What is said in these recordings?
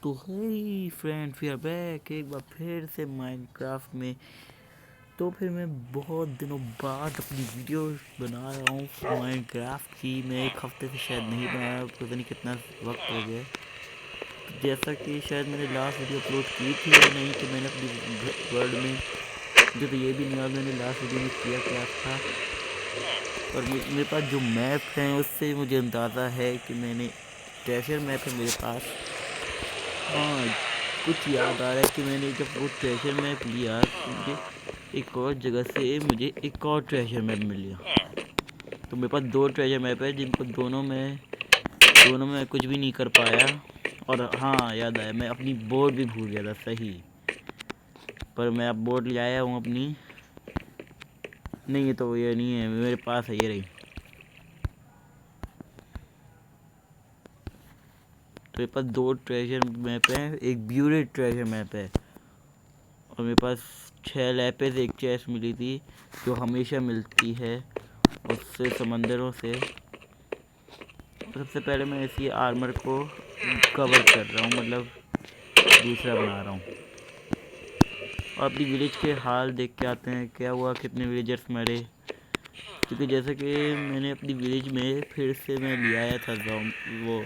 तो hey friends, we are back एक बार फिर से माइनक्राफ्ट में। तो फिर मैं बहुत दिनों बाद अपनी वीडियो बना रहा हूँ माइनक्राफ्ट की। मैं एक हफ्ते से शायद नहीं बनाया, पता नहीं कितना वक्त हो गया। तो जैसा कि शायद मैंने लास्ट वीडियो अपलोड की थी या नहीं, कि मैंने अपनी वर्ल्ड में, मुझे तो ये भी नहीं याद मैंने लास्ट वीडियो में किया क्या था। पर मेरे पास जो मैप है उससे मुझे अंदाज़ा है कि मैंने ट्रेजर मैप है मेरे पास। हाँ, कुछ याद आ रहा है कि मैंने जब वो ट्रेजर मैप लिया तो मुझे एक और जगह से एक और ट्रेजर मैप मिल गया। तो मेरे पास दो ट्रेजर मैप है जिनको दोनों में कुछ भी नहीं कर पाया। और हाँ, याद आया, मैं अपनी बोर्ड भी भूल गया था सही। पर मैं अब बोर्ड ले आया हूँ अपनी। नहीं, ये तो ये नहीं है, मेरे पास है, ये रही। तो मेरे पास दो ट्रेजर मैप है, एक ब्यूरेड ट्रेजर मैप है, और मेरे पास 6 लैपेज एक चेस्ट मिली थी जो हमेशा मिलती है उससे समंदरों से। सबसे पहले मैं इसी आर्मर को कवर कर रहा हूँ, मतलब दूसरा बना रहा हूँ। और अपनी विलेज के हाल देख के आते हैं, क्या हुआ, कितने विलेजर्स मरे। क्योंकि जैसे कि मैंने अपनी विलेज में फिर से मैं ले आया था वो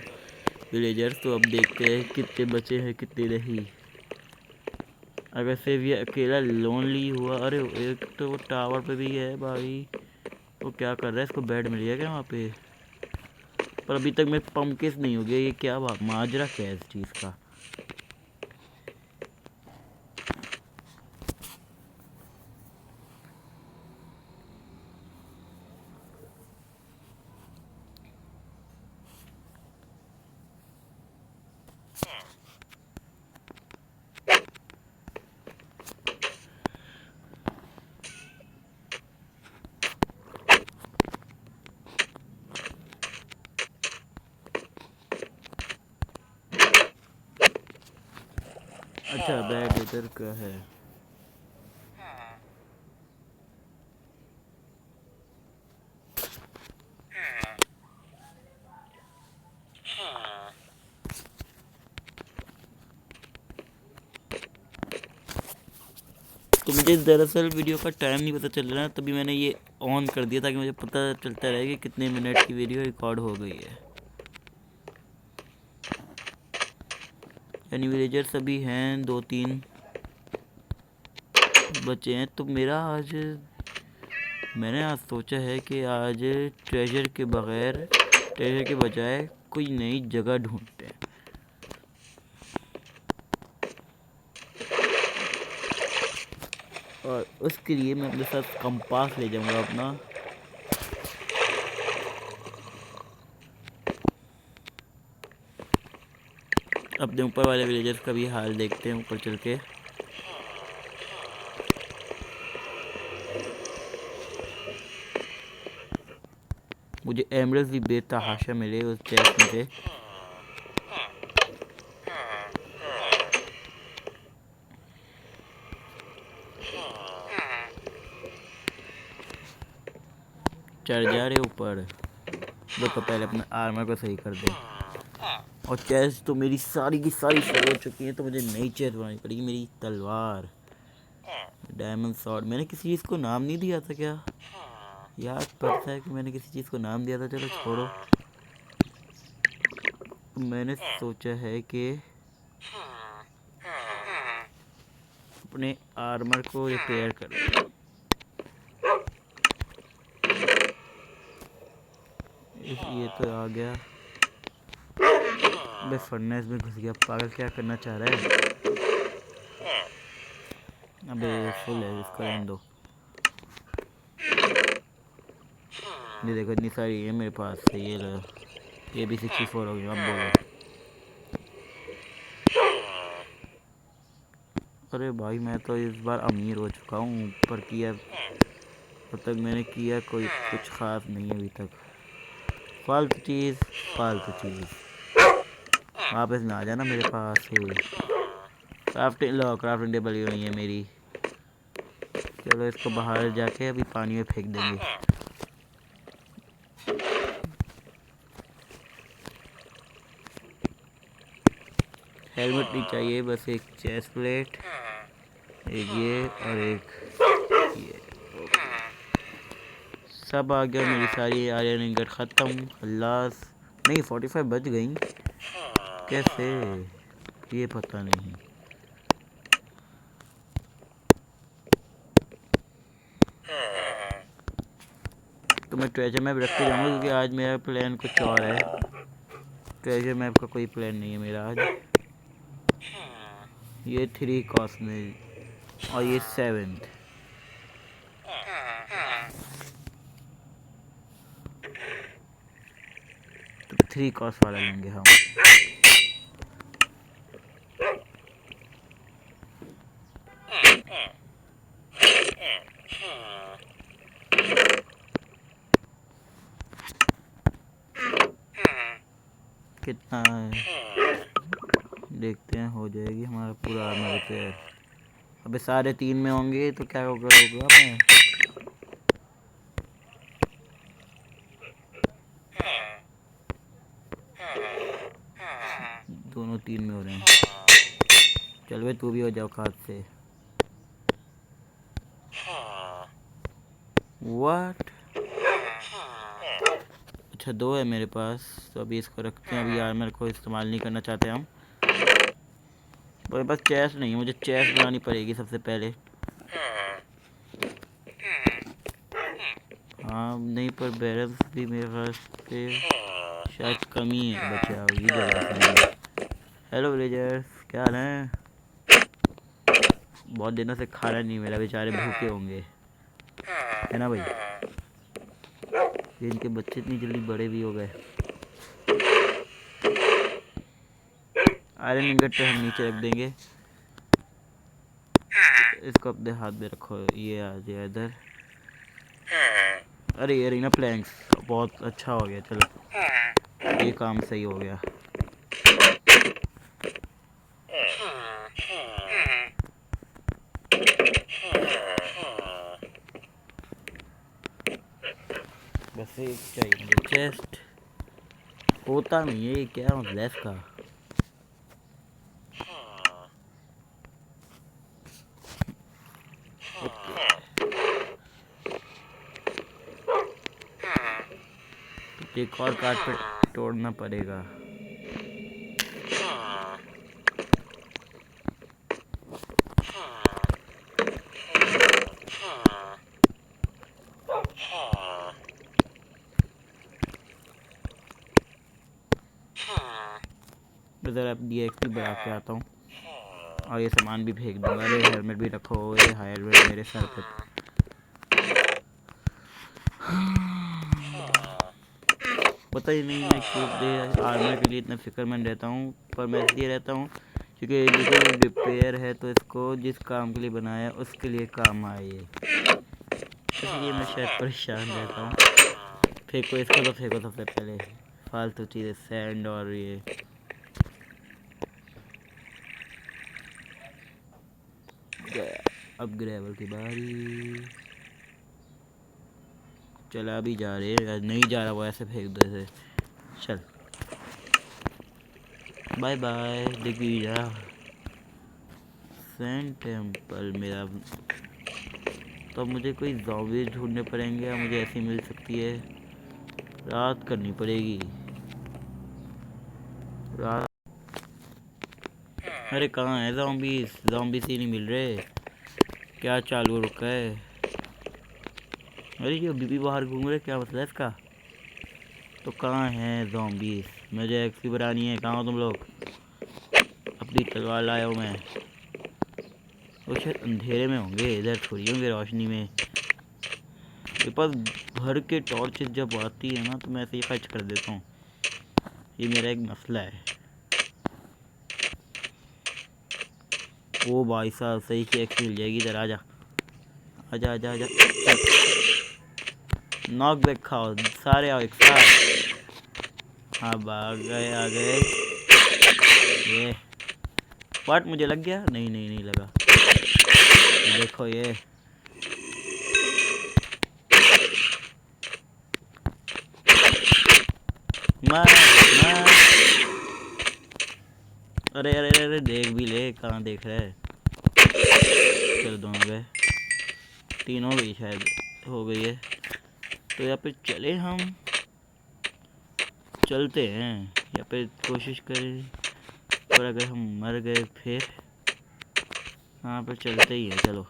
विलेजर्स। तो अब देखते हैं कितने बचे हैं कितने नहीं। अगर सिर्फ ये अकेला लोनली हुआ, अरे एक तो वो टावर पे भी है भाई, वो क्या कर रहा है, इसको बेड मिल गया क्या वहाँ पे। पर अभी तक मैं पम्पकिस नहीं हो गया, ये क्या माजरा क्या है इस चीज़ का। अच्छा, बेड इधर का है। तो मुझे दरअसल वीडियो का टाइम नहीं पता चल रहा, तभी मैंने ये ऑन कर दिया ताकि मुझे पता चलता रहे कि कितने मिनट की वीडियो रिकॉर्ड हो गई है। यानी विलेजर्स अभी हैं 2-3 बचे हैं। तो मैंने आज सोचा है कि आज ट्रेजर के बजाय कोई नई जगह ढूंढते हैं। और उसके लिए मैं अपने साथ कंपास ले जाऊंगा अपना। अपने ऊपर वाले विलेजर्स का भी हाल देखते हैं ऊपर चल के। मुझे एमरल्ड भी बेतहाशा मिले उस चेस्ट में से। चढ़ जा रहे ऊपर, तो पहले अपने आर्मर को सही कर दे। और चेस्ट तो मेरी सारी की सारी सही हो चुकी है, तो मुझे नई चेस्ट बनानी पड़ेगी। मेरी तलवार, डायमंड स्वॉर्ड। मैंने किसी चीज़ को नाम नहीं दिया था क्या? याद पड़ता है कि मैंने किसी चीज़ को नाम दिया था, चलो छोड़ो। मैंने सोचा है कि अपने आर्मर को रिपेयर कर लूं। ये तो आ गया, मैं फर्नेस में घुस गया। पागल क्या करना चाह रहा है? अबे फुल है, इसको रहने दो। ये देखो, इतनी सारी है मेरे पास। ये भी 64 हो गया। अब बोलो। अरे भाई, मैं तो इस बार अमीर हो चुका हूँ। पर किया अब तक मैंने किया कोई कुछ खास नहीं अभी तक। फालतू चीज़, फालतू चीज़। वापस ना आ जाना मेरे पास है। क्राफ्टिंग टेबल ही नहीं है मेरी। चलो इसको बाहर जाके अभी पानी में फेंक देंगे। हेलमेट नहीं चाहिए, बस एक चेस्ट प्लेट, एक ये और एक ये। सब आ गया, मेरी सारी आयरन इंगट ख़त्म। खल्लास नहीं, 45 बच गई कैसे, ये पता नहीं। तो मैं ट्रेजर मैप रख के जाऊँगा क्योंकि आज मेरा प्लान कुछ और है। ट्रेजर मैप का कोई प्लान नहीं है मेरा आज। ये 3 कॉस्ट में और ये 7th। तो 3 कॉस्ट वाला लेंगे हम। कितना है देखते हैं, हो जाएगी हमारा पूरा आर्मर रिपेयर। अबे सारे 3 में होंगे तो क्या होगा मैं दोनों 3 में हो रहे हैं। चल भाई तू भी हो जाओ खाद से। व्हाट, अच्छा 2 है मेरे पास, तो अभी इसको रखते हैं। अभी आर्मर को इस्तेमाल नहीं करना चाहते हम। मेरे पास चेस्ट नहीं है, मुझे चेस्ट बनानी पड़ेगी सबसे पहले। हाँ नहीं, पर बैरल्स भी मेरे पास पे शायद कमी है बचा होगी जगह। हेलो विलेजर्स, क्या हाल है? बहुत दिनों से खाना नहीं मिला, बेचारे भूखे होंगे, है ना भाई? इनके बच्चे इतनी जल्दी बड़े भी हो गए। आयरन इंगट तो हम नीचे रख देंगे, इसको अपने हाथ में रखो। ये आ जाए इधर। अरे ये रीना प्लैंक्स बहुत अच्छा हो गया। चलो ये काम सही हो गया। बस एक चाहिए मुझे चेस्ट, होता नहीं है क्या मतलब इसका। एक और कारपेट तोड़ना पड़ेगा। इधर अब DXP बढ़ा के आता हूँ और ये सामान भी फेंक दूंगा। अरे हेलमेट भी रखो, ये हेलमेट मेरे सर पे। पता ही नहीं मैं क्यों आर्मर के लिए इतना फिक्रमंद रहता हूँ, पर मैं इसलिए रहता हूँ क्योंकि जो रिपेयर है तो इसको जिस काम के लिए बनाया उसके लिए काम आए, इसलिए मैं शायद परेशान रहता हूँ। फेंको इसको, तो फेंको सबसे पहले फालतू चीज़ें, सैंड और ये। अब ग्रेवल की बारी। चला भी जा रहे, नहीं जा रहा वो ऐसे फेंक दो ऐसे। चल bye bye Digvijay. Sand temple मेरा, तो मुझे कोई ज़ॉम्बी ढूंढने पड़ेंगे या मुझे ऐसी मिल सकती है? रात करनी पड़ेगी रात। अरे कहाँ है ज़ॉम्बीज़? ज़ॉम्बीज़ ही नहीं मिल रहे, क्या चालू रुका है? अरे ये बीबी बाहर घूम रहे, क्या मतलब है इसका? तो कहाँ हैं ज़ॉम्बीज़? मुझे एक्सी बनानी है, कहाँ हो तुम लोग? अपनी तलवार लाया हूँ मैं। वो शायद अंधेरे में होंगे, इधर थोड़ी होंगे रोशनी में। मेरे पास भर के टॉर्चेस जब आती है ना तो मैं ऐसे ही खर्च कर देता हूँ, ये मेरा एक मसला है। ओ भाई साहब सही से एक्स मिल जाएगी, इधर आजा आजा आजा आजा। नॉक बैक खाओ सारे, आओ एक साथ। हाँ आ गए। ये वाट मुझे लग गया? नहीं नहीं नहीं लगा। देखो ये मार मार। अरे अरे अरे अरे, देख भी ले, कहाँ देख रहा है। चलो दोनों गए, तीनों गई शायद, हो गई है। तो यहाँ पे चले, हम चलते हैं यहाँ पे, कोशिश करें। और अगर हम मर गए फिर यहाँ पर चलते ही है। चलो।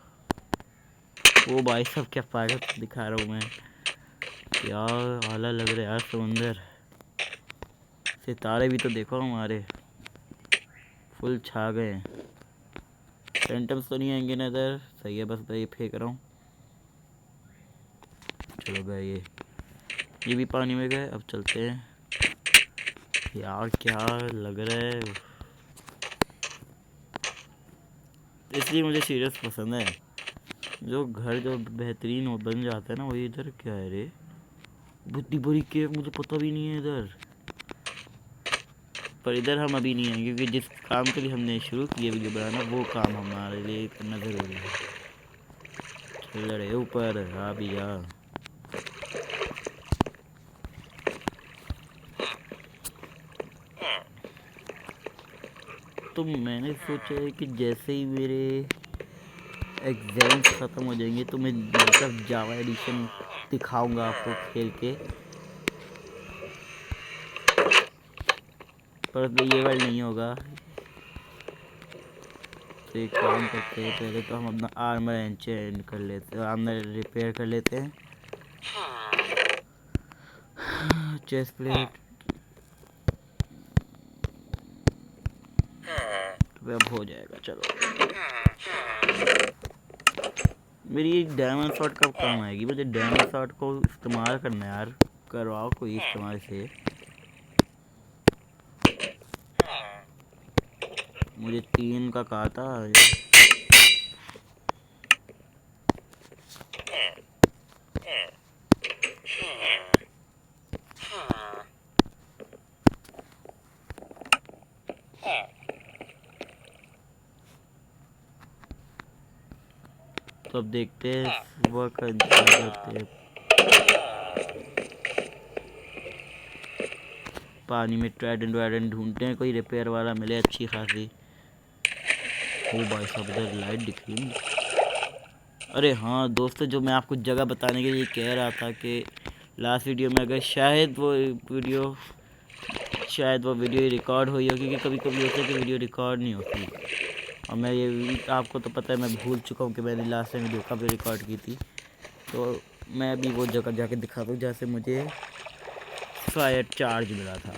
वो भाई सब क्या पागल दिखा रहा हूँ मैं, यार आला लग रहा है यार समुंदर। सितारे भी तो देखो हमारे फुल छा गए हैं। फैंटम्स तो नहीं आएंगे ना इधर, सही है। बस ये फेंक रहा हूँ। चलो गए ये भी पानी में गए। अब चलते हैं यार, क्या लग रहा है। इसलिए मुझे सीरियस पसंद है। जो घर जो बेहतरीन हो बन जाता है ना, वही। इधर क्या है रे, इतनी बड़ी केक, मुझे पता भी नहीं है इधर। पर इधर हम अभी नहीं हैं, क्योंकि जिस काम के लिए हमने शुरू किया वीडियो बनाना, वो काम हमारे लिए करना ज़रूरी है। चल रहे ऊपर, आ भी जा। तो मैंने सोचा है कि जैसे ही मेरे एग्ज़ाम्स ख़त्म हो जाएंगे तो मैं माइनक्राफ्ट जावा एडिशन दिखाऊंगा आपको खेल के। पर ये वर्ल्ड नहीं होगा। तो एक काम करते हैं, पहले तो हम अपना आर्मर एंचेंट कर लेते हैं, आर्मर रिपेयर कर लेते हैं। चेस्ट प्लेट तो अब हो जाएगा। चलो, मेरी एक डायमंड शॉट कब काम आएगी। मुझे डायमंड शॉट को इस्तेमाल करना है यार, करवाओ कोई इस्तेमाल से। मुझे 3 का कहा था। तो अब देखते हैं, सुबह का इंतजार करते हैं। पानी में ट्राइडेंट वाइडेंट ढूंढते हैं, कोई रिपेयर वाला मिले अच्छी खासी। ओ भाई साहब, इधर लाइट दिख रही है। अरे हाँ दोस्तों, जो मैं आपको जगह बताने के लिए कह रहा था कि लास्ट वीडियो में अगर शायद वो वीडियो रिकॉर्ड हुई हो, क्योंकि कभी कभी होता है कि वीडियो रिकॉर्ड नहीं होती। और मैं ये, आपको तो पता है, मैं भूल चुका हूँ कि मैंने लास्ट टाइम वीडियो कब रिकॉर्ड की थी। तो मैं अभी वो जगह जाके दिखा दूँ जहाँ से मुझे फायर चार्ज मिला था।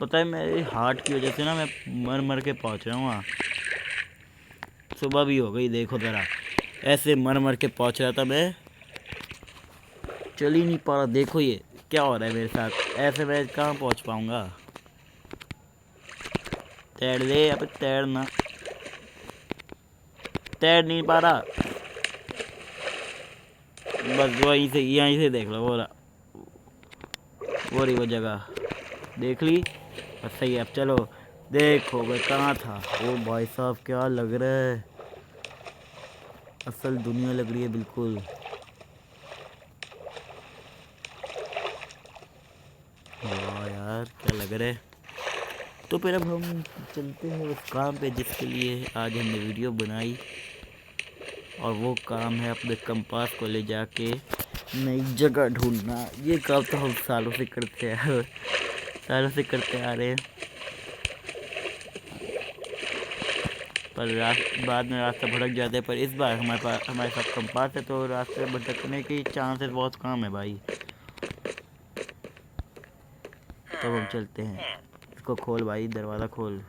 पता है, मेरे हार्ट की वजह से ना मैं मर मर के पहुंच रहा हूँ वहाँ। सुबह भी हो गई, देखो ज़रा, ऐसे मर मर के पहुंच रहा था मैं, चल ही नहीं पा रहा। देखो ये क्या हो रहा है मेरे साथ, ऐसे मैं कहाँ पहुंच पाऊँगा। तैर ले, अब तैरना, तैर नहीं पा रहा। बस वहीं से, यहीं से देख लो, वो रही वो जगह, देख ली। बस सही है। अब चलो, देखो मैं कहाँ था। ओ भाई साहब, क्या लग रहा है, असल दुनिया लग रही है बिल्कुल। वाह यार, क्या लग रहा है। तो फिर अब हम चलते हैं उस काम पे जिसके लिए आज हमने वीडियो बनाई, और वो काम है अपने कंपास को ले जाके नई जगह ढूंढना। ये काम तो हम सालों से करते हैं, सालों से करते आ रहे हैं। पर बाद में रास्ता भटक जाता है। पर इस बार हमारे साथ कंपास है, तो रास्ते भटकने की चांसेस बहुत कम है भाई। तो हम चलते हैं। इसको खोल भाई, दरवाज़ा खोल।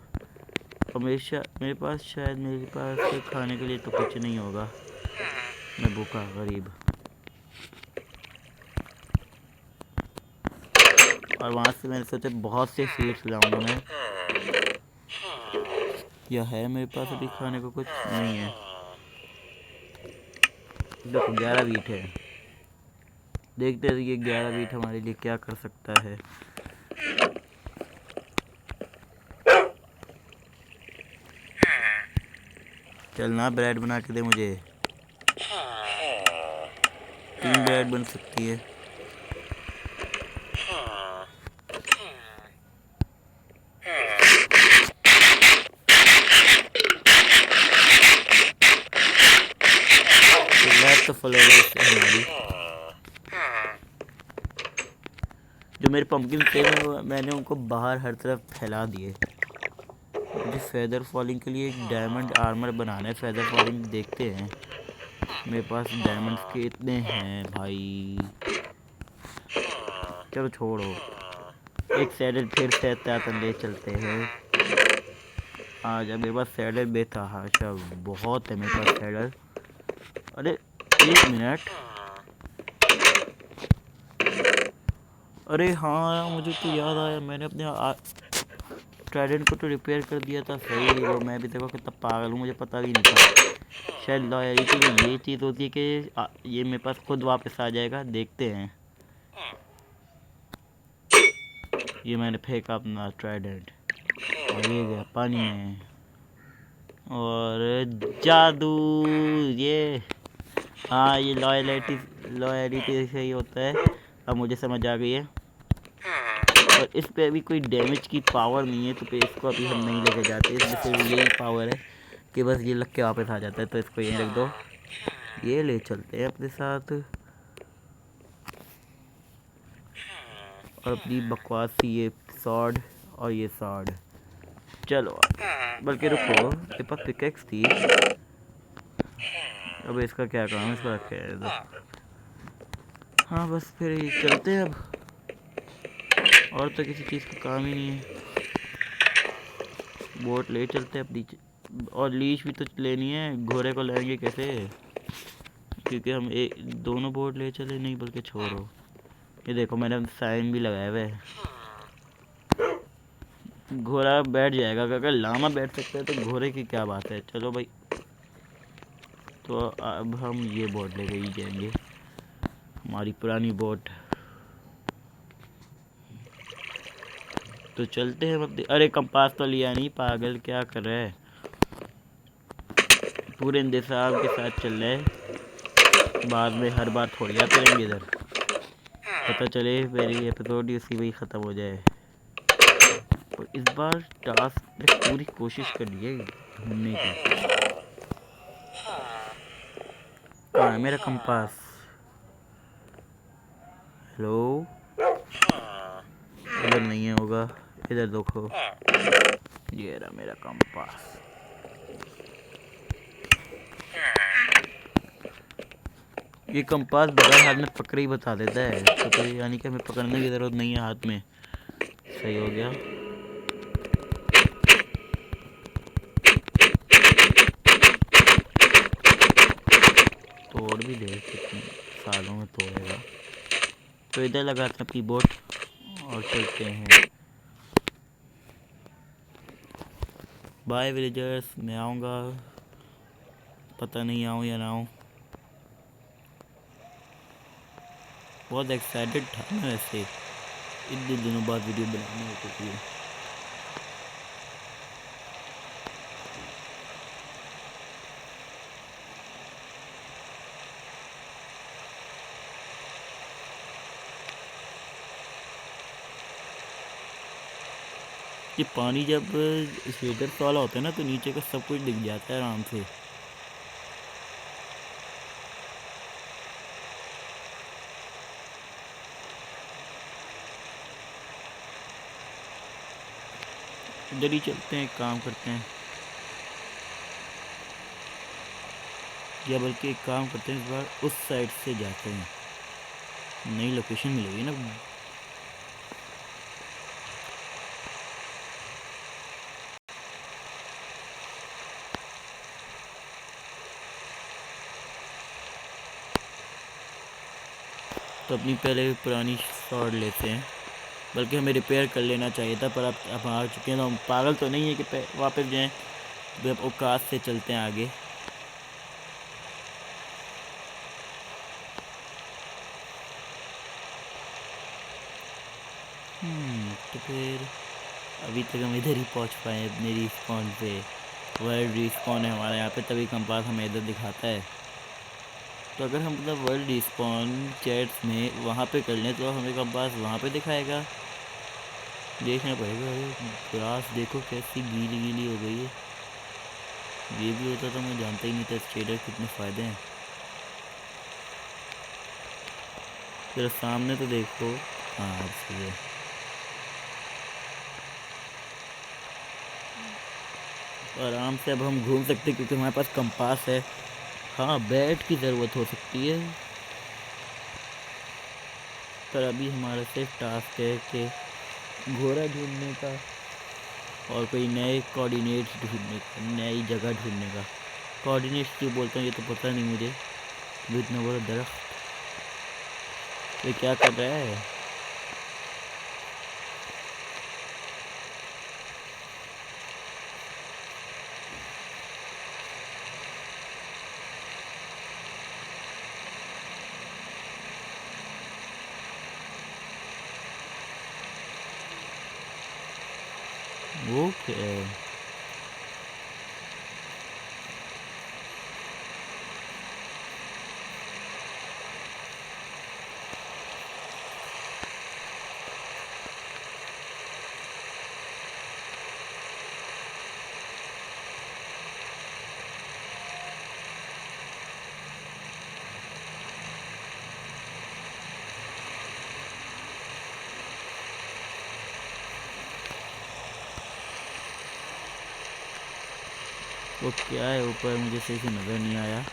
हमेशा मेरे पास खाने के लिए तो कुछ नहीं होगा, मैं भूखा गरीब। और वहाँ से मैंने सोचा बहुत से सीड्स लाऊंगा मैं। या है मेरे पास अभी खाने को कुछ नहीं है। देखो 11 वीट है। देखते हैं ये 11 बीट हमारे लिए क्या कर सकता है। चलना, ब्रेड बना के दे मुझे। 3 ब्रेड बन सकती है। तो फ्लावर्स हमारी जो मेरे पंपकिन थे मैंने उनको बाहर हर तरफ फैला दिए। मुझे फेदर फॉलिंग के लिए एक डायमंड आर्मर बनाना है। फेदर फॉलिंग देखते हैं, मेरे पास डायमंड्स के इतने हैं भाई। चलो छोड़ो, एक सैडल फिर से ले चलते हैं। आज मेरे पास सैडल बेता अच्छा बहुत है मेरे पास सैडल। अरे 1 मिनट, अरे हाँ मुझे तो याद आया, मैंने अपने ट्राइडेंट को तो रिपेयर कर दिया था। सही, वो मैं भी देखो कितना पागल हूँ, मुझे पता भी नहीं था। शायद लॉयल्टी में ये चीज़ होती है कि ये मेरे पास खुद वापस आ जाएगा। देखते हैं। ये मैंने फेंका अपना ट्राइडेंट और ये गया पानी में। और जादू, ये हाँ ये लॉयल्टी से ही होता है। अब मुझे समझ आ गई है। और इस पे अभी कोई डैमेज की पावर नहीं है, तो पे इसको अभी हम नहीं लेके जाते। इसमें सिर्फ यही पावर है कि बस ये लग के वापस आ जाता है। तो इसको यहीं रख दो, ये ले चलते हैं अपने साथ। और अपनी बकवास सी ये सॉर्ड और ये सॉर्ड, चलो। बल्कि रुको, मेरे पास पिकेक्स थी। अब इसका क्या काम है, इसको रखे है तो हाँ बस फिर चलते हैं अब। और तो किसी चीज़ का काम ही नहीं है। बोट ले चलते हैं अपनी, और लीश भी तो लेनी है। घोड़े को लाएंगे कैसे, क्योंकि हम दोनों बोट ले चले नहीं, बल्कि छोड़ो। ये देखो मैंने साइन भी लगाया हुआ है। घोड़ा बैठ जाएगा, अगर लामा बैठ सकते हैं तो घोड़े की क्या बात है। चलो भाई, तो अब हम ये बोट लेके ही जाएंगे, हमारी पुरानी बोट। तो चलते हैं अब। अरे कंपास तो लिया नहीं, पागल क्या कर रहा है। पूरे इंतजाम के साथ चल रहे हैं, बाद में हर बार थोड़ी आते रहेंगे इधर। पता चले मेरी एपिसोड ही उसी में ही ख़त्म हो जाए। तो इस बार टास्क ने पूरी कोशिश कर ली है ढूंढने की। कहाँ है मेरा कंपास? हेलो, इधर नहीं है होगा, इधर देखो, ये रहा मेरा कंपास। ये कंपास बगैर हाथ में पकड़ ही बता देता है, तो यानी कि हमें पकड़ने की ज़रूरत नहीं है हाथ में। सही हो गया। तोड़ भी दे, कितने सालों में तोड़ेगा। तो इधर लगाते हैं अपनी बोट और चलते हैं। बाय विलेजर्स, मैं आऊँगा, पता नहीं आऊँ या ना आऊँ। बहुत एक्साइटेड था मैं वैसे, इतने दिनों बाद वीडियो बनाने के लिए। ये पानी जब शेडर वाला होता है ना, तो नीचे का सब कुछ दिख जाता है आराम से। इधर ही चलते हैं, काम करते हैं, या बल्कि एक काम करते हैं, इस बार उस साइड से जाते हैं, नई लोकेशन मिलेगी ना। तो अपनी पहले पुरानी शॉट लेते हैं, बल्कि हमें रिपेयर कर लेना चाहिए था, पर अब आ चुके हैं तो हम पागल तो नहीं है कि वापस जाएं। तो अब औकात से चलते हैं आगे। तो फिर अभी तक हम इधर ही पहुंच पाए अपने रिस्पॉन पे। वर्ल्ड रिस्पॉन है हमारे यहाँ पे, तभी कंपास हमें इधर दिखाता है। तो अगर हम मतलब वर्ल्ड रिस्पॉन चैट्स में वहाँ पे कर लें तो हमें कंपास वहाँ पे दिखाएगा। देखना पड़ेगा। अरे ग्रास देखो कैसी गीली गीली हो गई है। ये भी होता तो मैं जानता ही नहीं था स्ट्रेडर कितने फ़ायदे हैं। जरा सामने तो देखो। हाँ अब सही है। आराम से अब हम घूम सकते हैं क्योंकि हमारे पास कंपास है। हाँ बेड की ज़रूरत हो सकती है, पर अभी हमारा सिर्फ टास्क है कि घोड़ा ढूंढने का और कोई नए कोऑर्डिनेट्स ढूंढने का, नई जगह ढूंढने का। कोऑर्डिनेट्स क्यों बोलता हूँ ये तो पता नहीं मुझे। वो इतना बड़ा दरख्त, ये क्या कर रहा है? वो क्या है? वो क्या है ऊपर? मुझे सही से नज़र नहीं आया।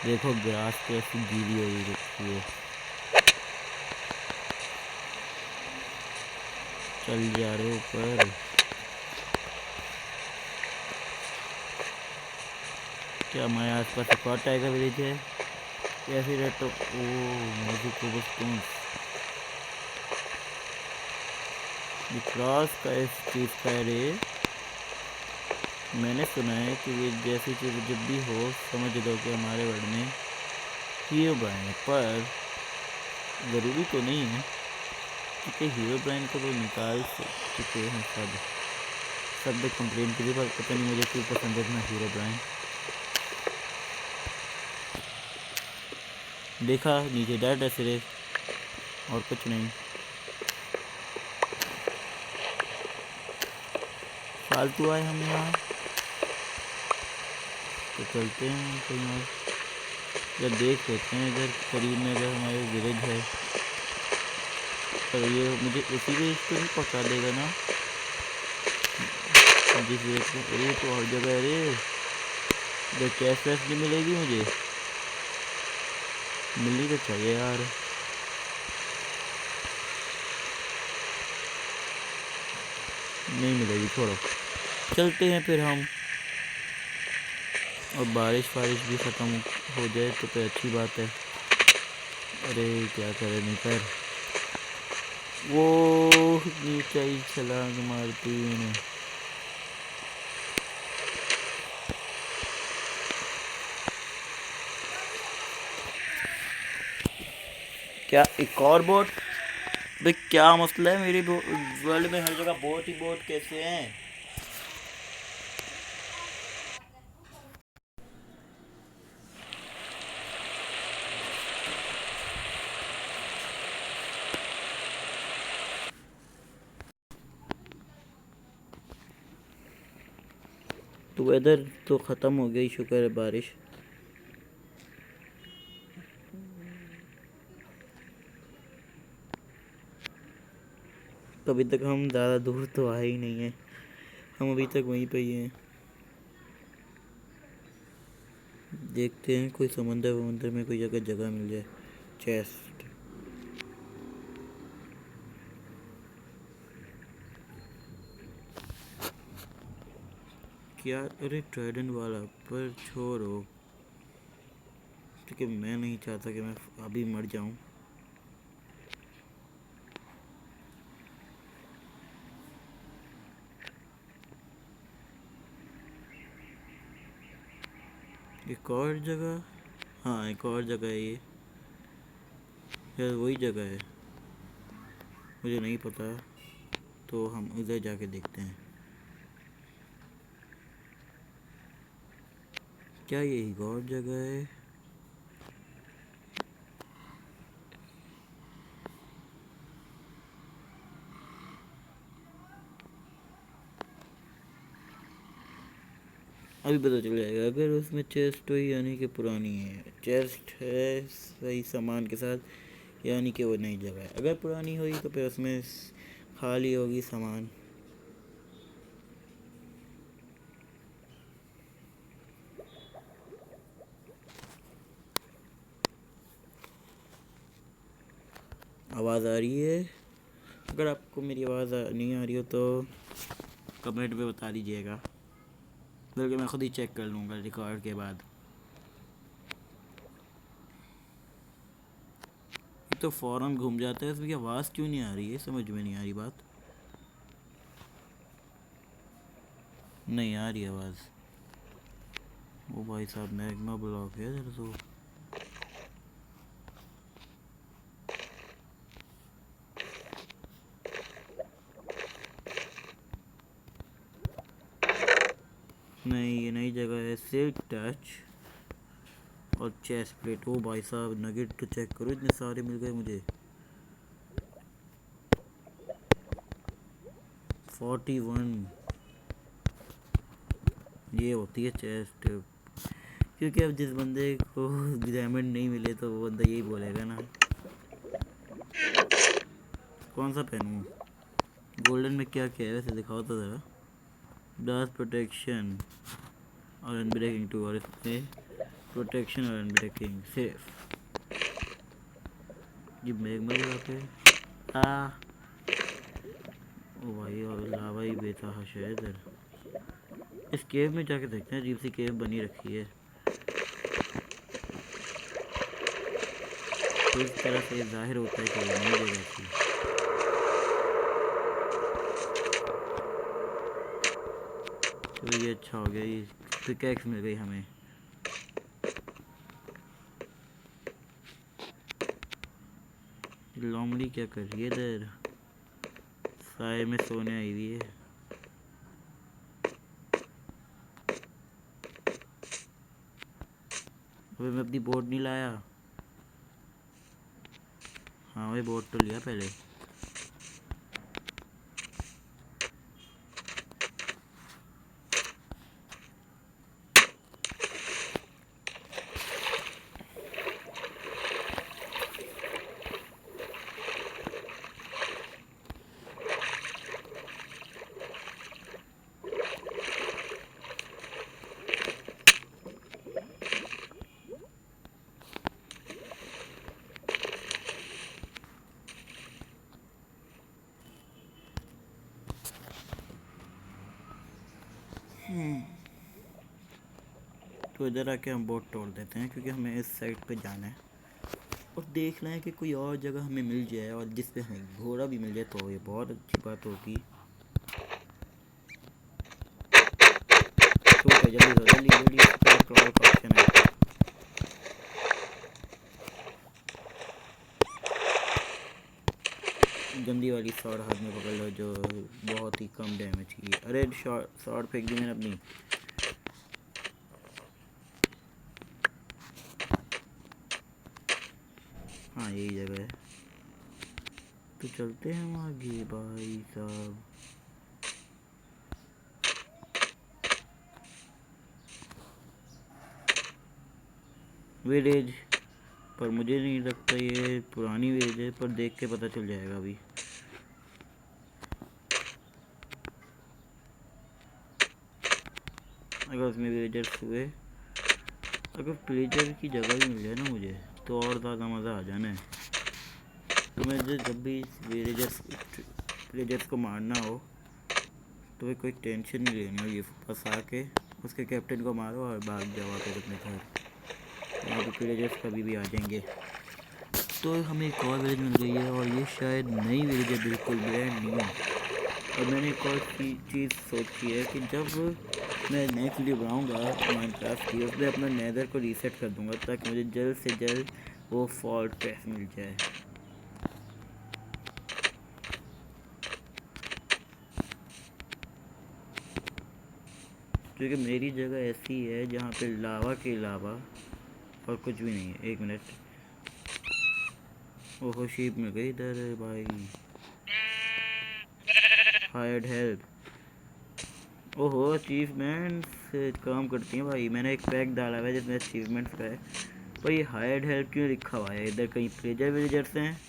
देखो ग्रास कैसी गीली हो रखी है। चल जा रहे ऊपर। क्या हमारे आसपास एक और टाइगर विलेज है? कैसे रहता? ओ मुझे कोबलस्टोन क्रॉस का इस चीज़ का है रे। मैंने सुना है कि ये जैसी चीज़ जब भी हो समझ लो कि हमारे वर्ल्ड में हीरो ब्रांड है, पर ज़रूरी तो नहीं है क्योंकि हीरो ब्रांड को तो निकाल चुके हैं सब कंप्लेन के लिए, पर पता नहीं मुझे क्यों पसंद है इतना हीरो ब्रांड। देखा नीचे डायरेक्ट है सिर्फ, और कुछ नहीं। फालतू आए हम यहाँ, तो चलते हैं कहीं और। जब देख लेते हैं इधर करीब में अगर हमारे विलेज है, पर ये मुझे उसी विलेज को नहीं पहुँचा देगा ना जिस विलेज में। अरे तो हर जगह है रे। इधर कैश वैश नहीं मिलेगी मुझे? मिलनी तो चाहिए यार। नहीं मिलेगी, छोड़ो। चलते हैं फिर हम। और बारिश भी ख़त्म हो जाए तो फिर अच्छी बात है। अरे क्या करे निकर, वो नीचे ही छलांग मारती मैंने। क्या एक और बोट? भाई क्या मसला है? मेरी वर्ल्ड में हर जगह बोट ही बोट कैसे हैं? तो वेदर तो ख़त्म हो गई, शुक्र है बारिश। तो अभी तक हम ज़्यादा दूर तो आए ही नहीं हैं, हम अभी तक वहीं पे ही हैं। देखते हैं कोई समंदर वमंदर में कोई जगह जगह मिल जाए। चेस्ट क्या? अरे ट्राइडेंट वाला, पर छोड़ो, क्योंकि मैं नहीं चाहता कि मैं अभी मर जाऊं। एक और जगह, हाँ एक और जगह है ये, यार वही जगह है। मुझे नहीं पता, तो हम उधर जाके देखते हैं। क्या ये एक और जगह है? अभी पता चल जाएगा। अगर उसमें चेस्ट हुई यानी कि पुरानी है, चेस्ट है सही सामान के साथ यानी कि वो नई जगह है। अगर पुरानी हुई तो फिर उसमें खाली होगी सामान। आवाज़ आ रही है? अगर आपको मेरी आवाज़ नहीं आ रही हो तो कमेंट में बता दीजिएगा, बल्कि मैं खुद ही चेक कर लूँगा रिकॉर्ड के बाद। तो फ़ौरन घूम जाता है, इसमें आवाज़ क्यों नहीं आ रही है, समझ में नहीं आ रही बात। नहीं आ रही आवाज़। ओ भाई साहब, मैग्मा ब्लॉक है इधर तो। नहीं, ये नई जगह है। सिल्क टच और चेस्ट प्लेट। ओ भाई साहब, नगेट तो चेक करो, इतने सारे मिल गए मुझे। 41। ये होती है चेस्ट। क्योंकि अब जिस बंदे को डायमंड नहीं मिले तो वो बंदा यही बोलेगा ना। कौन सा पहनूं? गोल्डन में क्या क्या है वैसे, दिखाओ तो ज़रा। डास्ट प्रोटेक्शन और अनब्रेकिंग 2, और इसमें प्रोटेक्शन और अनब्रेकिंग सेफ। ये मैग्मा ब्लॉक है। ओ भाई, और लावा ही बेचा है इधर। इस केव में जाके देखते हैं, अजीब सी केव बनी रखी है। तो इस तरह से जाहिर होता है कि ये नई जगह थी। तो ये अच्छा हो गया, ये पिकैक्स मिल गई हमें। लोमड़ी क्या कर रही है इधर? साए में सोने आई हुई है। अबे मैं अपनी बोट नहीं लाया। हाँ भाई, बोट तो लिया पहले। तो इधर आके हम बोट तोड़ देते हैं, क्योंकि हमें इस साइड पे जाना है और देखना है कि कोई और जगह हमें मिल जाए, और जिस पे हमें घोड़ा भी मिल जाए तो ये बहुत अच्छी बात होगी। तो जल्दी जल्दी जल्दी जल्दी का ऑप्शन है। गंदी वाली शॉट हाथ में पकड़ लो जो बहुत ही कम डैमेज की। अरे शॉट फेंक दी मैंने अपनी। हाँ, यही जगह है, तो चलते हैं हम आगे भाई साहब। विलेज, पर मुझे नहीं लगता ये पुरानी विलेज है, पर देख के पता चल जाएगा अभी। अगर उसमें विलेजर्स हुए, अगर विलेजर की जगह भी मिल जाए ना मुझे, तो और ज़्यादा मज़ा आ जाना है। तो मुझे जब भी विलेजर्स को मारना हो तो कोई टेंशन नहीं लेना, ये बस आके उसके कैप्टन को मारो और भाग जाओ वापस अपने घर। यहाँ पे विलेजर्स कभी भी आ जाएंगे। तो हमें एक और विलेज मिल गई है, और ये शायद नई विलेज है, बिल्कुल ब्रांड न्यू। और मैंने एक और चीज़ सोची है कि जब मैं नेक्स्ट वीडियो बनाऊँगा माइनक्राफ्ट की, उसमें अपना नेदर को रीसेट कर दूँगा, ताकि मुझे जल्द से जल्द वो फॉल्ट पैस मिल जाए। क्योंकि मेरी जगह ऐसी है जहाँ पे लावा के अलावा और कुछ भी नहीं है। 1 मिनट। ओहो शीप मिल गई इधर भाई। Hired help. ओहो अचीवमेंट्स काम करती हैं भाई। मैंने एक पैक डाला हुआ है जिसमें अचीवमेंट्स का है। पर ये हायर्ड हेल्प क्यों लिखा हुआ है इधर? कहीं प्लेजर विलेजर्स हैं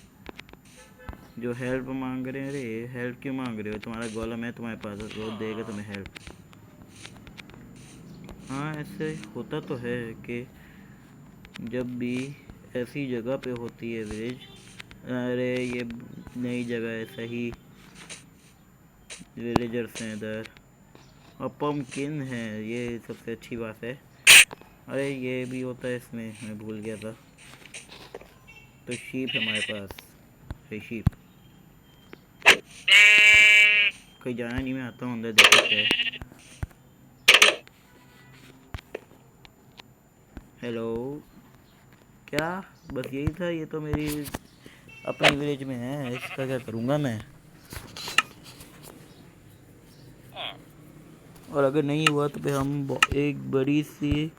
जो हेल्प मांग रहे हैं? अरे हेल्प क्यों मांग रहे हो? तुम्हारा गोलम है तुम्हारे पास, वो देगा तुम्हें हेल्प। हाँ ऐसे होता तो है कि जब भी ऐसी जगह पे होती है विलेज। अरे ये नई जगह है, सही विलेजर्स हैं इधर और पम्पकिन है, ये सबसे अच्छी बात है। अरे ये भी होता है इसमें, मैं भूल गया था। तो शीप है हमारे पास। है शीप। कहीं जाना नहीं, मैं आता हूँ अंदर देखते क्या है। हेलो। क्या बस यही था? ये तो मेरी अपनी विलेज में है, इसका क्या करूँगा मैं? और अगर नहीं हुआ तो फिर हम एक बड़ी सी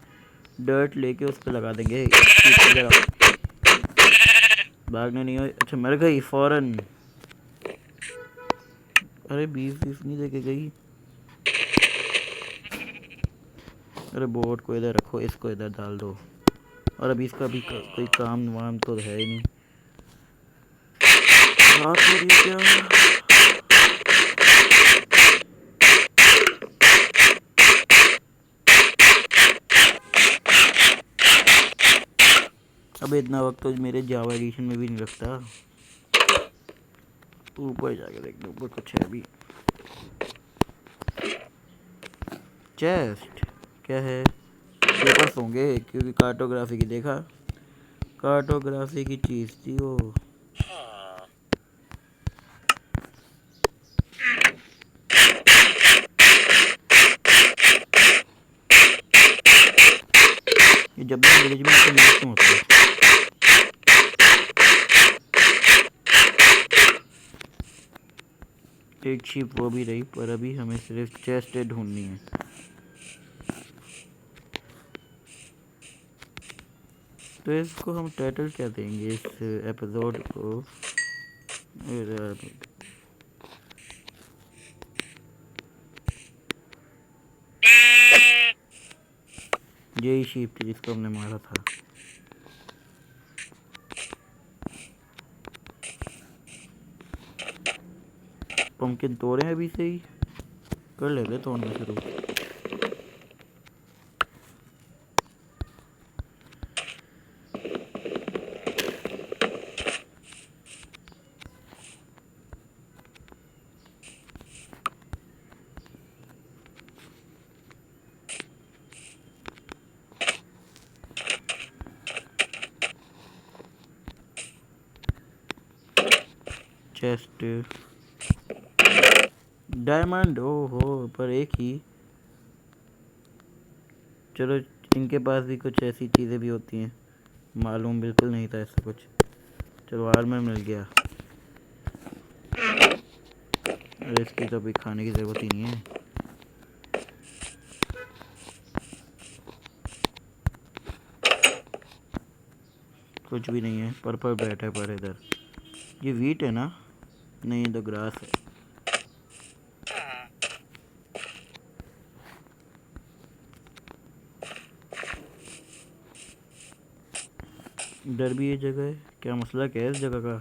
डर्ट लेके उस पर लगा देंगे। भागने नहीं हो। अच्छा मर गई फौरन। अरे बीफ बीफ नहीं देके गई। अरे बोट को इधर रखो, इसको इधर डाल दो। और अभी इसका भी कोई काम वाम तो है ही नहीं। रात हो रही है क्या? अब इतना वक्त तो मेरे जावा एडिशन में भी नहीं लगता। ऊपर जाके देख दो, ऊपर कुछ है अभी। चेस्ट क्या है? पेपर्स होंगे क्योंकि कार्टोग्राफी की देखा, कार्टोग्राफी की चीज़ थी वो। ये जब भी विलेज में आते हैं क्यों होता है? एक शिप वो भी रही, पर अभी हमें सिर्फ चेस्ट ढूंढनी है। तो इसको हम टाइटल क्या देंगे इस एपिसोड को? यही शीप थी जिसको हमने मारा था। पंपकिन तोड़े अभी से ही कर लेते तोड़ना शुरू। चेस्ट डायमंड, ओहो पर एक ही। चलो इनके पास भी कुछ ऐसी चीज़ें भी होती हैं, मालूम बिल्कुल नहीं था ऐसा कुछ। चलो आर्मर मिल गया। अरे इसकी तो अभी खाने की ज़रूरत ही नहीं है। कुछ भी नहीं है, पर्पल बैट है पर इधर। ये वीट है ना? नहीं तो ग्रास है। इधर भी ये जगह है, क्या मसला क्या है इस जगह का?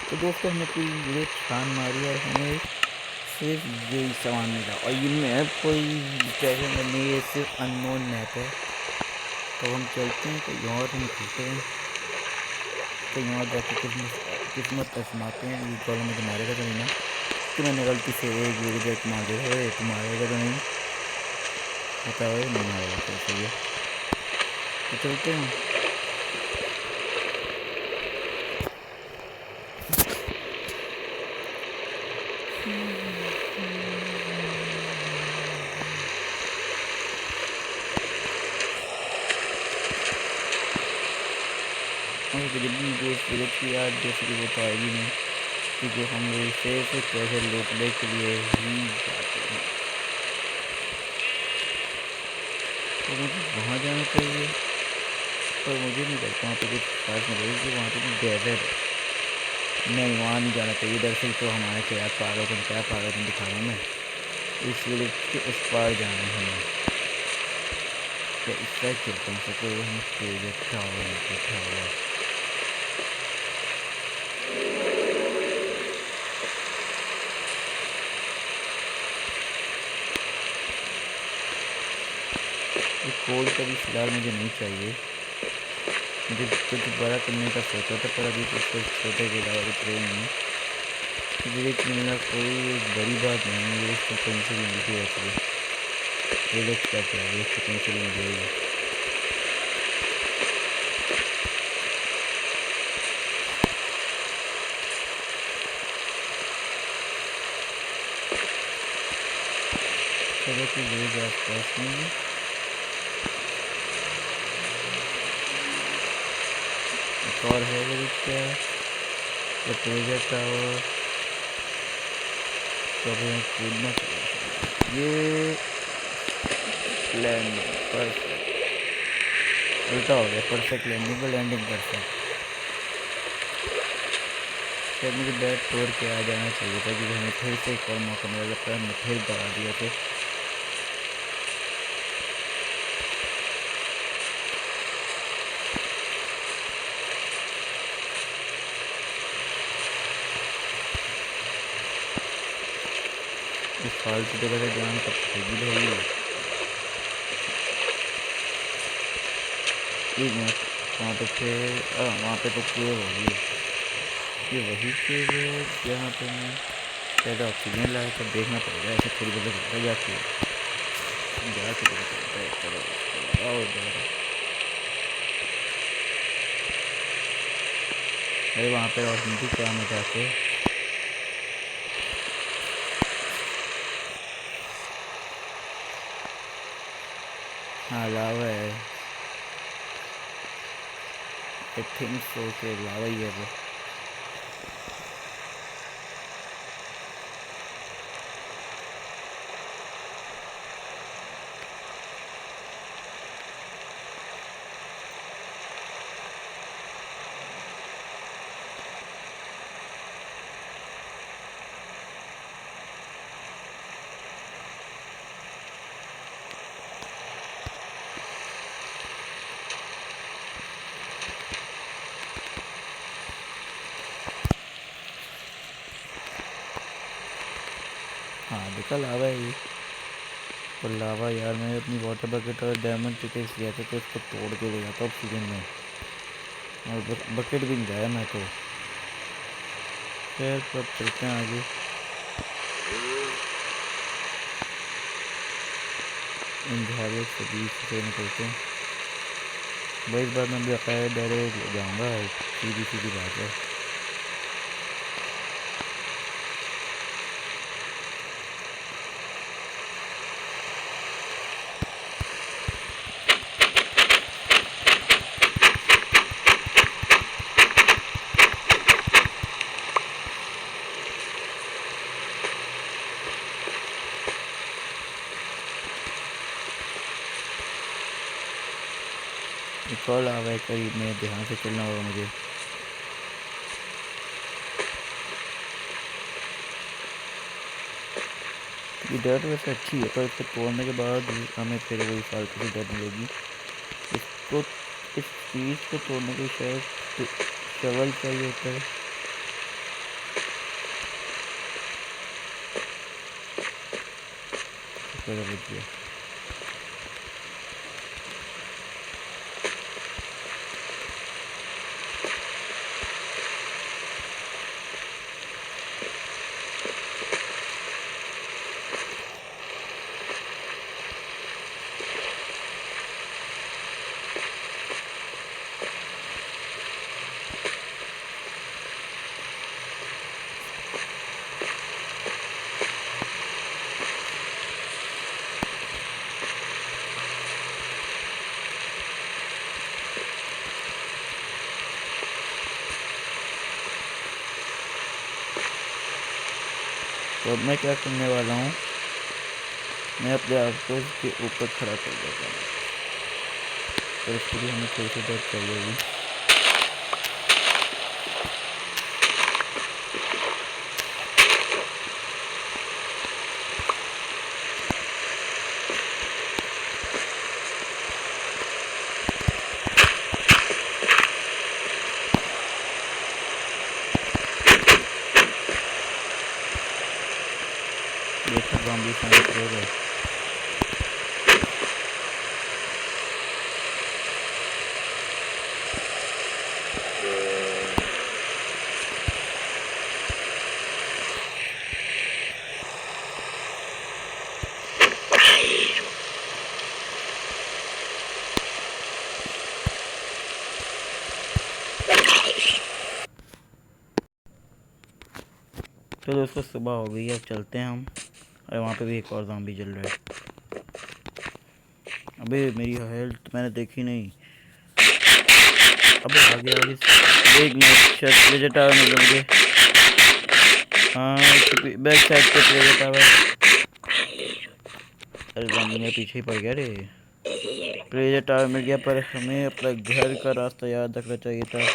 तो दोस्तों हमने पूरी विलेज छान मारी और हमें सिर्फ यही सामान मिला। और ये मैप कोई ट्रेजर नहीं है, सिर्फ अननोन मैप है। तो हम चलते हैं कहीं और, हम खेलते हैं कहीं और जाके किस्मत आजमाते हैं। ये कॉलम मुझे मारेगा तो नहीं ना? कि मैंने गलती से एक विलेजर मार दिया है, तो मारेगा तो नहीं? बताओ नहीं मारेगा तो सही है। तो चलते हैं। और जितनी जो सूरज की याद जैसे कि वो तो आएगी नहीं, क्योंकि हम लोग इसे पैसे लूटने के लिए ही जाते हैं। तो मुझे वहाँ जाना चाहिए, पर मुझे नहीं लगता वहाँ पे कुछ खास मिलेगी, कि वहाँ पे डेजर्ट है। नहीं, वहाँ नहीं जाना चाहिए। दरअसल तो हमारे क्या पागलपन दिखा रहा हूँ मैं। इस सूरज के उस पार जाना है हमें। क्या इस साइड चलते हैं, सको हम प्रोजेक्ट टावर। ये कोड का भी फिलहाल मुझे नहीं चाहिए। मुझे कुछ बड़ा करने का सोचा था, पर अभी कुछ छोटे के अलावा कुछ रहे नहीं। रिलेक्स मिलना कोई बड़ी बात नहीं है, रिलेक्स तो कहीं से भी मिलती रहती है। रिलेक्स क्या रिलेक्स तो कहीं से भी मिल जाएगी। चलो कि रोज आस पास में एक और है रिलेक्स क्या प्रोजेक्ट टावर। तो अभी हम कूदना चाहिए। ये लैंडिंग परफेक्ट, उल्टा हो गया। परफेक्ट लैंडिंग को लैंडिंग परफेक्ट। शायद मुझे बैट तोड़ के आ जाना चाहिए था, क्योंकि हमें फिर से एक और मौका मिला। लगता है हमने फिर दबा दिया थे। इस फालतू जगह से जान कब तकेगी भाई। एक मिनट, वहाँ पे फिर वहाँ पे तो केव होगी। ये वही केव है जहाँ पे मैं पहले ऑक्सीजन लाया था। देखना पड़ेगा, ऐसे थोड़ी पता चलता है जाके पता चलता है। चलो आओ इधर। अरे वहाँ पे रोशनी थी, क्या मजाक है। हाँ लावा है। आई थिंक सो के लावा ही है वो। हाँ देखा लावा है ये। और लावा यार, मैंने अपनी वाटर बकेट और डायमंड पिकेक्स लिया था, तो उसको तोड़ के ले जाता ऑक्सीजन में। और बकेट भी नहीं लाया मैं तो। खैर कब चलते हैं आगे। इन झाड़ियों के बीच से निकलते हैं भाई। इस बार मैं बकायदा डायरेक्ट जाऊँगा, सीधी सीधी बात है। एक और लावा है करीब में, ध्यान से चलना होगा मुझे। ये डर्ट वैसे अच्छी है, पर इसको तोड़ने के बाद हमें फिर वही फालतू की डर्ट मिलेगी। इसको इस चीज़ को तोड़ने के शायद शवल चाहिए होता है। चलो बुझ गया। तो अब मैं क्या करने वाला हूँ, मैं अपने आप को इसके ऊपर खड़ा कर देता हूँ। तो इसके लिए हमें थोड़ी सी दर्द चाहिए होगी। देखो ज़ॉम्बी साइंस हो गए। तो दोस्तों सुबह हो गई है, अब चलते हैं हम। अरे वहाँ पे भी एक और ज़ॉम्बी जल रहा है। अबे मेरी हेल्थ मैंने देखी नहीं। अबे आगे आगे एक मिनट, शायद प्लेजर टावर मिल मुझे। हाँ बैक साइड पे प्लेजर टावर। अरे ज़ॉम्बी मेरे पीछे ही पड़ गया रे। प्लेजर टावर मिल गया, पर हमें अपना घर का रास्ता याद रखना चाहिए था,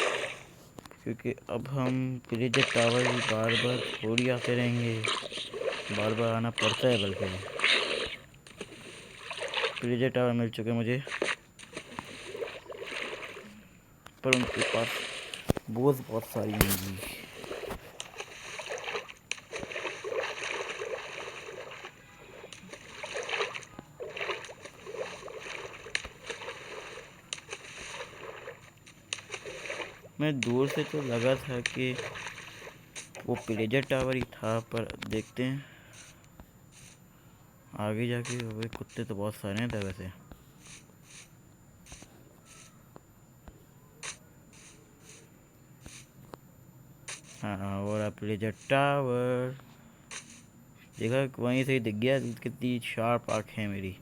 क्योंकि अब हम प्लेजर टावर ही बार बार थोड़ी आते रहेंगे, बार बार आना पड़ता है। बल्कि प्लेजर टावर मिल चुके मुझे, पर उनके पास बहुत सारी होंगी। मैं दूर से तो लगा था कि वो प्लेजर टावर ही था, पर देखते हैं आगे जाके। वे कुत्ते तो बहुत सारे हैं वैसे। हाँ और प्लेजर टावर देखा, वहीं से ही दिख गया। कितनी शार्प आँखें हैं मेरी।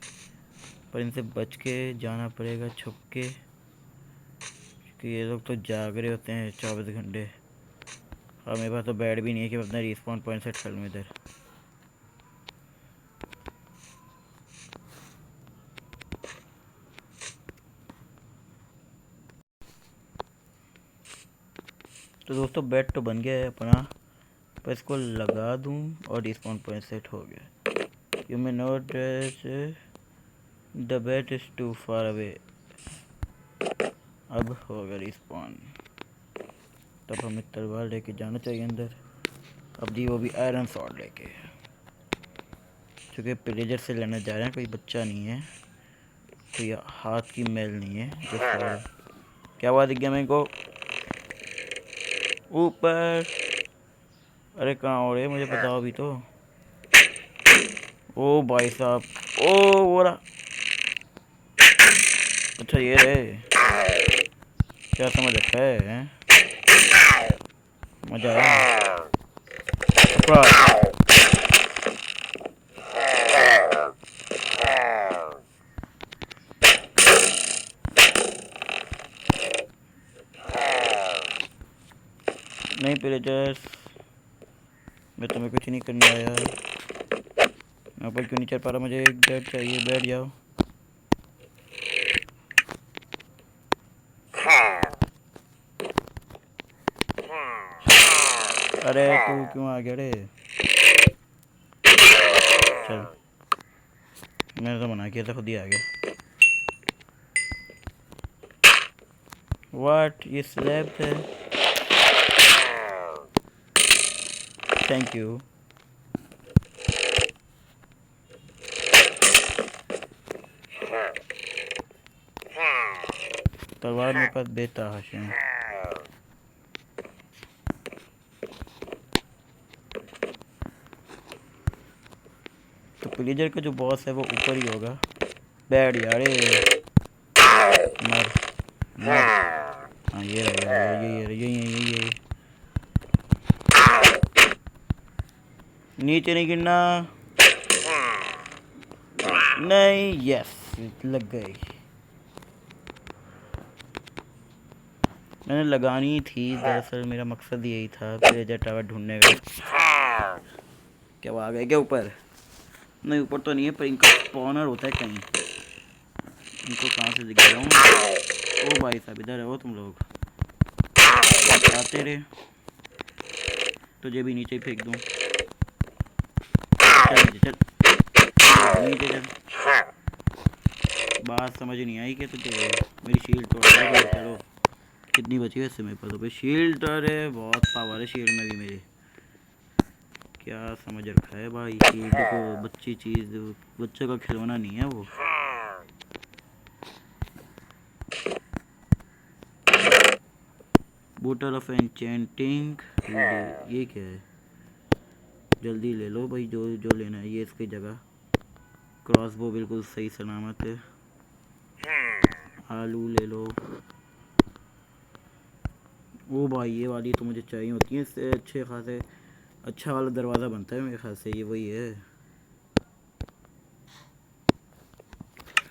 पर इनसे बच के जाना पड़ेगा, छुप के, क्योंकि ये लोग तो जाग रहे होते हैं 24 घंटे। और मेरे पास तो बेड भी नहीं है कि मैं अपना रिस्पॉन पॉइंट सेट कर लूँ इधर। तो दोस्तों बेड तो बन गया है अपना, पर इसको लगा दूँ और रिस्पॉन पॉइंट सेट हो गया। You may note the bed is too far away. अब होगा रिस्पॉन। तब हमें तलवार लेके जाना चाहिए अंदर। अब जी वो भी आयरन सॉर्ड लेके, क्योंकि प्लेजर से लेने जा रहे हैं। कोई बच्चा नहीं है, कोई हाथ की मैल नहीं है जो फाड़। क्या हुआ, दिख गया मेरे को ऊपर। अरे कहाँ हो रहे, मुझे बताओ अभी तो। ओ भाई साहब, ओ वो रहा। अच्छा ये रे, क्या समझ रखा है? मजा आया। नहीं प्लेजर्स, मैं तुम्हें कुछ नहीं करने आया। मैं ऊपर क्यों नहीं चढ़ पा रहा? मुझे एक बेड चाहिए, बैठ जाओ। अरे तू क्यों आ गया रे? चल, मैंने तो मना किया था, खुद ही आ गया। वाट, ये स्लैब है? Thank you. तलवार मेरे पास बेतहाशा है। तो प्लेजर का जो बॉस है वो ऊपर ही होगा। बैठ यार, मर मर। हाँ ये रहा, ये नीचे नहीं गिरना। नहीं, यस लग गई। मैंने लगानी थी, दरअसल मेरा मकसद यही था प्लेजर टावर ढूंढने का। क्या वो आ गए क्या ऊपर? नहीं ऊपर तो नहीं है, पर इनका स्पॉनर होता है कहीं। इनको कहाँ से दिख रहा हूँ? ओ भाई साहब इधर हो तुम लोग, आते रहे। तुझे भी नीचे ही फेंक दूँ। चल नीचे चल, नीचे चल। बात समझ नहीं आई कि तुझे मेरी शील्ड तोड़ दी। चलो कितनी बची है इससे मेरे पास? तो शील्ड, अरे बहुत पावर है शील्ड में भी मेरी। क्या समझ रखा है भाई शील्ड को? बच्ची चीज़, बच्चे का खिलौना नहीं है वो। बोटल ऑफ एन्चेंटिंग, ये क्या है? जल्दी ले लो भाई जो जो लेना है। ये इसकी जगह क्रॉसबो बिल्कुल सही सलामत है। आलू ले लो। ओ भाई ये वाली तो मुझे चाहिए होती है, इससे अच्छे खासे अच्छा वाला दरवाज़ा बनता है मेरे ख्याल से। ये वही है।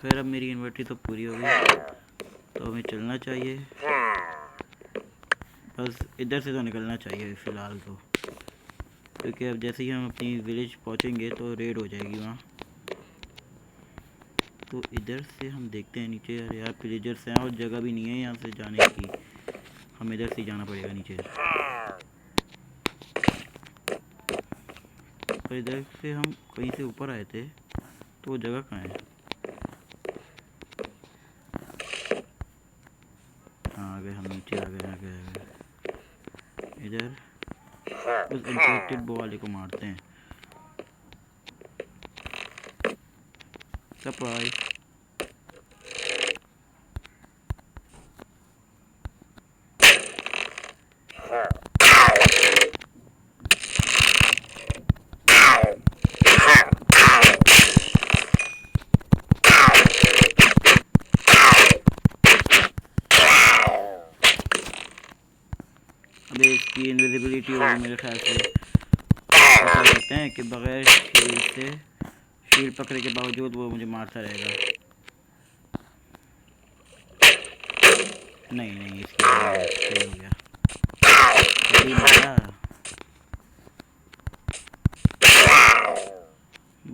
फिर अब मेरी इन्वर्टरी तो पूरी हो गई, तो हमें चलना चाहिए। बस इधर से तो निकलना चाहिए फ़िलहाल तो, क्योंकि अब जैसे ही हम अपनी विलेज पहुंचेंगे तो रेड हो जाएगी वहाँ। तो इधर से हम देखते हैं नीचे। अरे यार विलेजर्स हैं और जगह भी नहीं है यहाँ से जाने की। हम इधर से जाना पड़ेगा नीचे। पर इधर से हम कहीं से ऊपर आए थे, तो वो जगह कहाँ है? हाँ आ गए हम नीचे, आ गए। इधर उस इन्फेक्टेड बो वाले को मारते हैं। सरप्राइज। अबे इसकी इनविजिबिलिटी होगी मेरे ख्याल से। ऐसा करते हैं कि बगैर शील्ड से, शील्ड पकड़े के बावजूद वो मुझे मारता रहेगा। नहीं नहीं इसकी सही हो गया। अभी मारा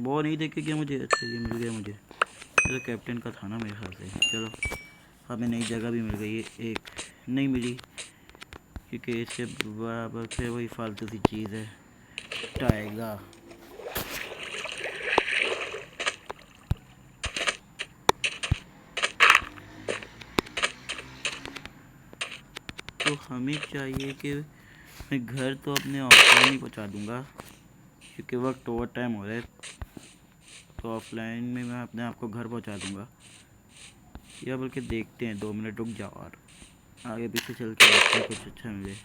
वो नहीं देखे क्या मुझे? अच्छा ये मिल गया मुझे। चलो कैप्टन का था ना मेरे ख्याल से। चलो हमें नई जगह भी मिल गई है। एक नहीं मिली क्योंकि इसके बराबर फिर वही फालतू सी चीज़ है टाएगा। तो हमें चाहिए कि मैं घर तो अपने ऑफलाइन ही पहुंचा दूंगा, क्योंकि वक्त ओवर टाइम हो रहा है। तो ऑफलाइन में मैं अपने आप को घर पहुंचा दूंगा, या बल्कि देखते हैं 2 मिनट रुक जाओ और आगे पीछे चल के देखते हैं कुछ अच्छा मिले।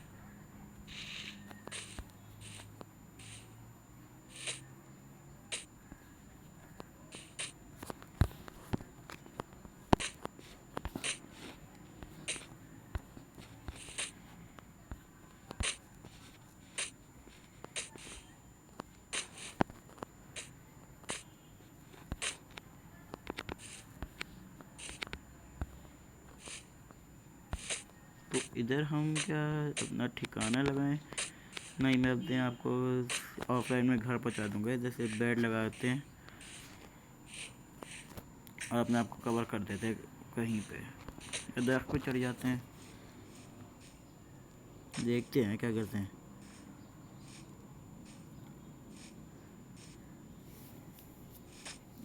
तो इधर हम क्या अपना ठिकाना लगाएं? नहीं, मैं अपने आप को ऑफलाइन में घर पहुंचा दूंगा। जैसे बेड लगाते हैं और अपने आप को कवर कर देते हैं कहीं पे, दरख्त पे चढ़ जाते हैं। देखते हैं क्या करते हैं।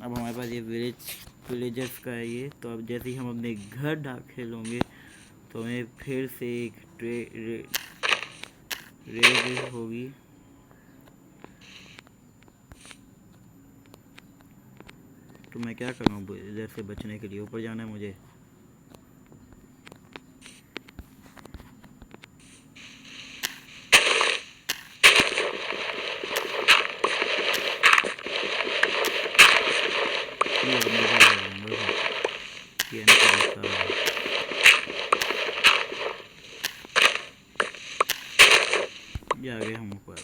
अब हमारे पास ये विलेजर्स का है ये। तो अब जैसे ही हम अपने घर दाखिल होंगे तो हमें फिर से एक रेड होगी। तो मैं क्या करूँ इधर से बचने के लिए? ऊपर जाना है मुझे। ये नहीं तरीका। ये आ गए हम ऊपर।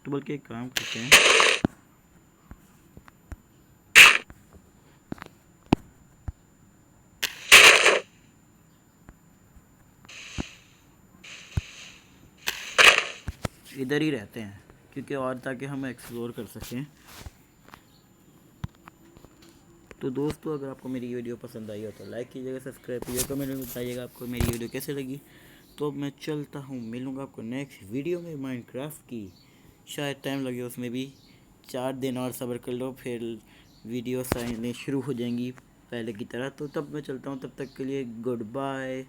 तो बल्कि एक काम करते हैं, इधर ही रहते हैं क्योंकि और ताकि हम एक्सप्लोर कर सकें। तो दोस्तों अगर आपको मेरी वीडियो पसंद आई हो तो लाइक कीजिएगा, सब्सक्राइब कीजिएगा, कमेंट में बताइएगा आपको मेरी वीडियो कैसे लगी। तो अब मैं चलता हूँ, मिलूँगा आपको नेक्स्ट वीडियो में माइनक्राफ्ट की। शायद टाइम लगे उसमें भी, 4 दिन और सब्र कर लो, फिर वीडियोस आने शुरू हो जाएंगी पहले की तरह। तो तब मैं चलता हूँ, तब तक के लिए गुड बाय,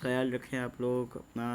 ख्याल रखें आप लोग अपना।